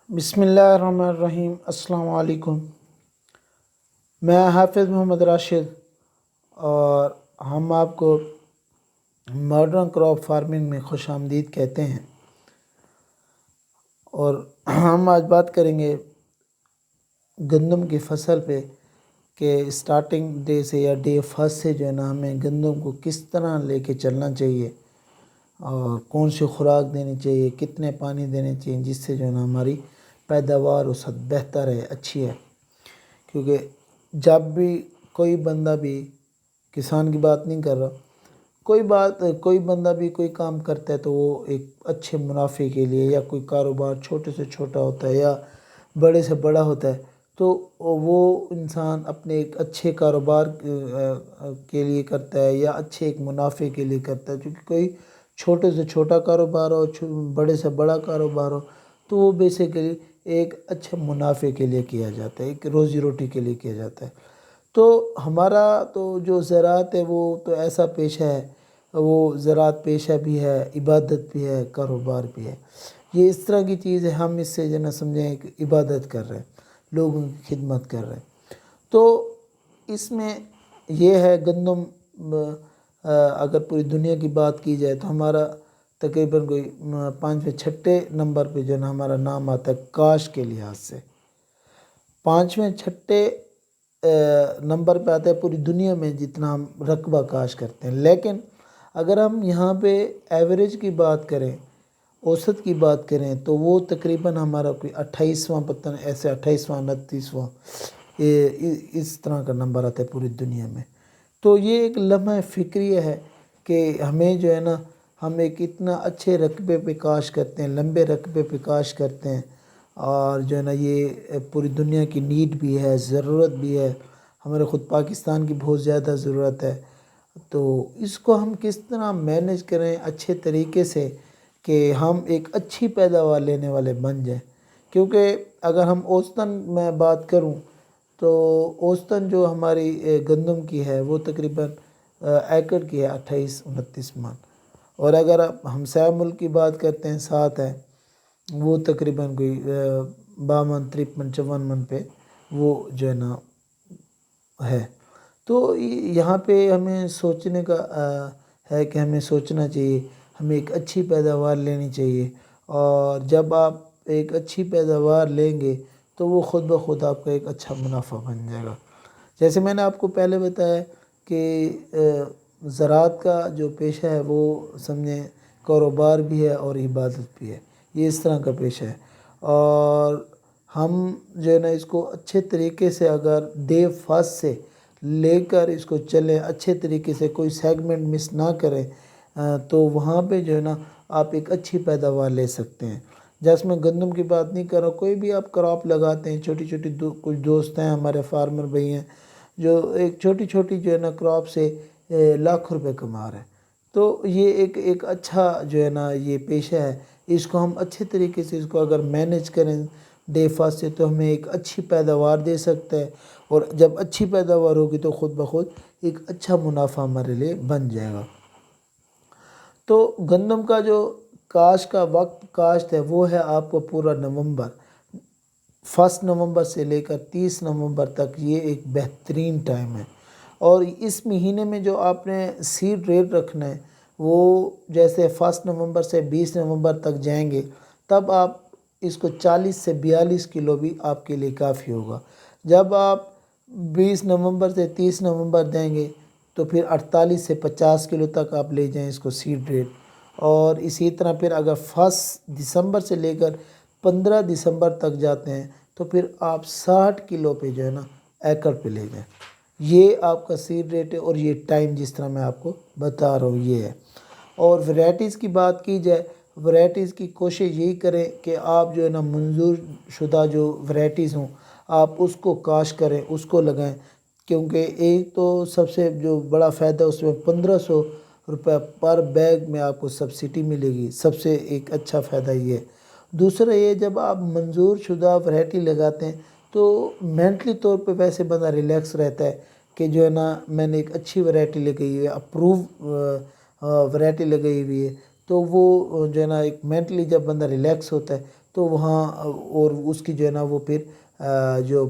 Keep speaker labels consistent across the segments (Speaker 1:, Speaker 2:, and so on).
Speaker 1: بسم اللہ الرحمن الرحیم۔ السلام علیکم۔ میں حافظ محمد راشد اور ہم آپ کو ماڈرن کراپ فارمنگ میں خوش آمدید کہتے ہیں، اور ہم آج بات کریں گے گندم کی فصل پہ کہ اسٹارٹنگ ڈے سے یا ڈے فرسٹ سے جو ہے نا ہمیں گندم کو کس طرح لے کے چلنا چاہیے اور کون سی خوراک دینی چاہیے، کتنے پانی دینے چاہیے، جس سے جو ہے نا ہماری پیداوار اس حد بہتر ہے، اچھی ہے۔ کیونکہ جب بھی کوئی بندہ بھی کسان کی بات نہیں کر رہا، کوئی بندہ بھی کوئی کام کرتا ہے تو وہ ایک اچھے منافع کے لیے، یا کوئی کاروبار چھوٹے سے چھوٹا ہوتا ہے یا بڑے سے بڑا ہوتا ہے، تو وہ انسان اپنے ایک اچھے کاروبار کے لیے کرتا ہے یا اچھے ایک منافع کے لیے کرتا ہے۔ کیونکہ کوئی چھوٹے سے چھوٹا کاروبار ہو، بڑے سے بڑا کاروبار ہو، تو وہ بیسیکلی ایک اچھے منافع کے لیے کیا جاتا ہے، ایک روزی روٹی کے لیے کیا جاتا ہے۔ تو ہمارا تو جو زراعت ہے وہ تو ایسا پیشہ ہے، وہ زراعت پیشہ بھی ہے، عبادت بھی ہے، کاروبار بھی ہے۔ یہ اس طرح کی چیز ہے، ہم اس سے جو نا سمجھیں کہ عبادت کر رہے ہیں، لوگوں کی خدمت کر رہے ہیں۔ تو اس میں یہ ہے گندم، اگر پوری دنیا کی بات کی جائے تو ہمارا تقریباً کوئی 5ویں 6 نمبر پہ جو ہے نا ہمارا نام آتا ہے کاشت کے لحاظ سے۔ 5ویں 6 نمبر پہ آتا ہے پوری دنیا میں جتنا ہم رقبہ کاشت کرتے ہیں۔ لیکن اگر ہم یہاں پہ ایوریج کی بات کریں، اوسط کی بات کریں، تو وہ تقریباً ہمارا کوئی 28واں، پتہ نہیں ایسے 28واں 29واں اس طرح کا نمبر آتا ہے پوری دنیا میں۔ تو یہ ایک لمحہ فکریہ ہے کہ ہمیں جو ہے نا ہم ایک اتنا اچھے رقبے پہ کاشت کرتے ہیں، لمبے رقبے پہ کاشت کرتے ہیں، اور جو ہے نا یہ پوری دنیا کی نیڈ بھی ہے، ضرورت بھی ہے، ہمارے خود پاکستان کی بہت زیادہ ضرورت ہے۔ تو اس کو ہم کس طرح مینیج کریں اچھے طریقے سے کہ ہم ایک اچھی پیداوار لینے والے بن جائیں۔ کیونکہ اگر ہم اوسطاً میں بات کروں تو اوسطاً جو ہماری گندم کی ہے وہ تقریباً ایکڑ کی ہے 28-29 من، اور اگر آپ ہمسایہ ملک کی بات کرتے ہیں ساتھ ہے، وہ تقریباً کوئی 52 53 54 من پہ وہ جو ہے نا ہے۔ تو یہاں پہ ہمیں سوچنے کا ہے کہ ہمیں سوچنا چاہیے، ہمیں ایک اچھی پیداوار لینی چاہیے، اور جب آپ ایک اچھی پیداوار لیں گے تو وہ خود بخود آپ کا ایک اچھا منافع بن جائے گا۔ جیسے میں نے آپ کو پہلے بتایا کہ زراعت کا جو پیشہ ہے وہ سمجھیں کاروبار بھی ہے اور عبادت بھی ہے، یہ اس طرح کا پیشہ ہے۔ اور ہم جو ہے نا اس کو اچھے طریقے سے اگر ڈے فرسٹ سے لے کر اس کو چلیں، اچھے طریقے سے کوئی سیگمنٹ مس نہ کریں، تو وہاں پہ جو ہے نا آپ ایک اچھی پیداوار لے سکتے ہیں۔ جیسے میں گندم کی بات نہیں کر رہا، کوئی بھی آپ کراپ لگاتے ہیں، چھوٹی چھوٹی کچھ دوست ہیں ہمارے فارمر بھائی ہیں جو ایک چھوٹی چھوٹی جو ہے نا کراپ سے لاکھ روپے کما رہے ہیں۔ تو یہ ایک اچھا جو ہے نا یہ پیشہ ہے، اس کو ہم اچھے طریقے سے اس کو اگر مینیج کریں ڈے فرسٹ سے تو ہمیں ایک اچھی پیداوار دے سکتا ہے، اور جب اچھی پیداوار ہوگی تو خود بخود ایک اچھا منافع ہمارے لیے بن جائے گا۔ تو گندم کا جو کاشت کا وقت کاشت ہے وہ ہے آپ کو پورا نومبر، 1 نومبر سے لے کر 30 نومبر تک، یہ ایک بہترین ٹائم ہے۔ اور اس مہینے میں جو آپ نے سیڈ ریٹ رکھنا ہے وہ جیسے 1 نومبر سے 20 نومبر تک جائیں گے، تب آپ اس کو 40 سے 42 کلو بھی آپ کے لیے کافی ہوگا۔ جب آپ 20 نومبر سے 30 نومبر دیں گے تو پھر 48 سے 50 کلو تک آپ لے جائیں اس کو سیڈ ریٹ، اور اسی طرح پھر اگر 1 دسمبر سے لے کر 15 دسمبر تک جاتے ہیں تو پھر آپ 60 کلو پہ جو ہے نا ایکڑ پہ لے جائیں۔ یہ آپ کا سیڈ ریٹ ہے، اور یہ ٹائم جس طرح میں آپ کو بتا رہا ہوں یہ ہے۔ اور ورائٹیز کی بات کی جائے، ورائٹیز کی کوشش یہی کریں کہ آپ جو ہے نا منظور شدہ جو ورائٹیز ہوں آپ اس کو کاشت کریں، اس کو لگائیں۔ کیونکہ ایک تو سب سے جو بڑا فائدہ اس میں 1500 روپے پر بیگ میں آپ کو سبسڈی ملے گی، سب سے ایک اچھا فائدہ یہ ہے۔ دوسرا یہ، جب آپ منظور شدہ ورائٹی لگاتے ہیں تو مینٹلی طور پہ ویسے بندہ ریلیکس رہتا ہے کہ جو ہے نا میں نے ایک اچھی ورائٹی لگائی ہے، اپروو ورائٹی لگائی ہوئی ہے، تو وہ جو ہے نا ایک مینٹلی جب بندہ ریلیکس ہوتا ہے تو تو وہاں اور اس کی جو ہے نا وہ پھر جو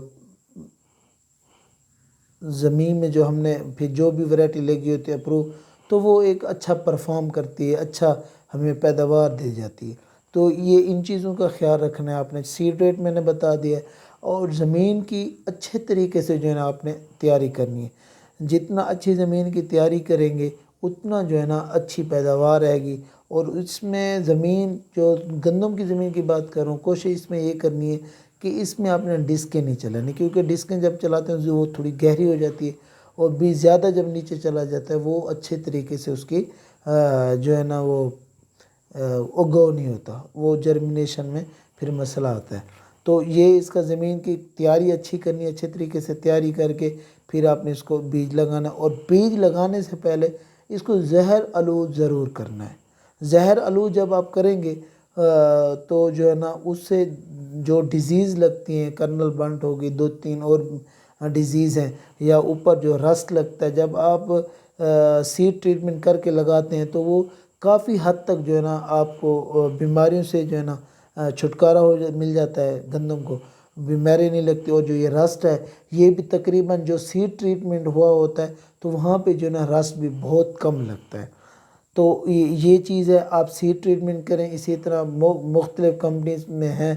Speaker 1: زمین میں جو ہم نے پھر جو بھی ویرائٹی لگی ہوتی ہے اپروو، تو وہ ایک اچھا پرفارم کرتی ہے، اچھا ہمیں پیداوار دے جاتی ہے۔ تو یہ ان چیزوں کا خیال رکھنا ہے آپ نے۔ سیڈ ریٹ میں نے بتا دیا ہے، اور زمین کی اچھے طریقے سے جو ہے نا آپ نے تیاری کرنی ہے۔ جتنا اچھی زمین کی تیاری کریں گے اتنا جو ہے نا اچھی پیداوار آئے گی۔ اور اس میں زمین جو گندم کی زمین کی بات کر رہا ہوں، کوشش اس میں یہ کرنی ہے کہ اس میں آپ نے ڈسکیں نہیں چلانی، کیونکہ ڈسکیں جب چلاتے ہیں وہ تھوڑی گہری ہو جاتی ہے، اور بیج زیادہ جب نیچے چلا جاتا ہے وہ اچھے طریقے سے اس کی جو ہے نا وہ اگو نہیں ہوتا، وہ جرمنیشن میں پھر مسئلہ آتا ہے۔ تو یہ اس کا زمین کی تیاری اچھی کرنی ہے، اچھے طریقے سے تیاری کر کے پھر آپ نے اس کو بیج لگانا ہے، اور بیج لگانے سے پہلے اس کو زہر آلود ضرور کرنا ہے۔ زہر آلود جب آپ کریں گے تو جو ہے نا اس سے جو ڈیزیز لگتی ہیں، کرنل بنٹ ہوگی، 2-3 اور ڈیزیز ہیں، یا اوپر جو رسٹ لگتا ہے، جب آپ سیڈ ٹریٹمنٹ کر کے لگاتے ہیں تو وہ کافی حد تک جو ہے نا آپ کو بیماریوں سے جو ہے نا چھٹکارا مل جاتا ہے، گندم کو بیماری نہیں لگتی۔ اور جو یہ رسٹ ہے یہ بھی تقریباً جو سیڈ ٹریٹمنٹ ہوا ہوتا ہے تو وہاں پہ جو ہے نا رسٹ بھی بہت کم لگتا ہے۔ تو یہ چیز ہے، آپ سیڈ ٹریٹمنٹ کریں۔ اسی طرح مختلف کمپنیز میں ہیں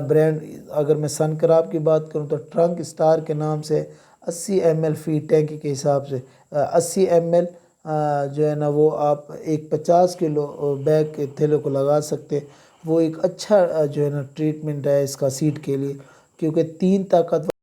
Speaker 1: برانڈ، اگر میں سن کراب کی بات کروں تو ٹرنک اسٹار کے نام سے 80 ml فی ٹینکی کے حساب سے 80 ml جو ہے نا وہ آپ ایک 50 کلو بیگ کے تھیلے کو لگا سکتے۔ وہ ایک اچھا جو ہے نا ٹریٹمنٹ ہے اس کا سیڈ کے لیے، کیونکہ 3 طاقتور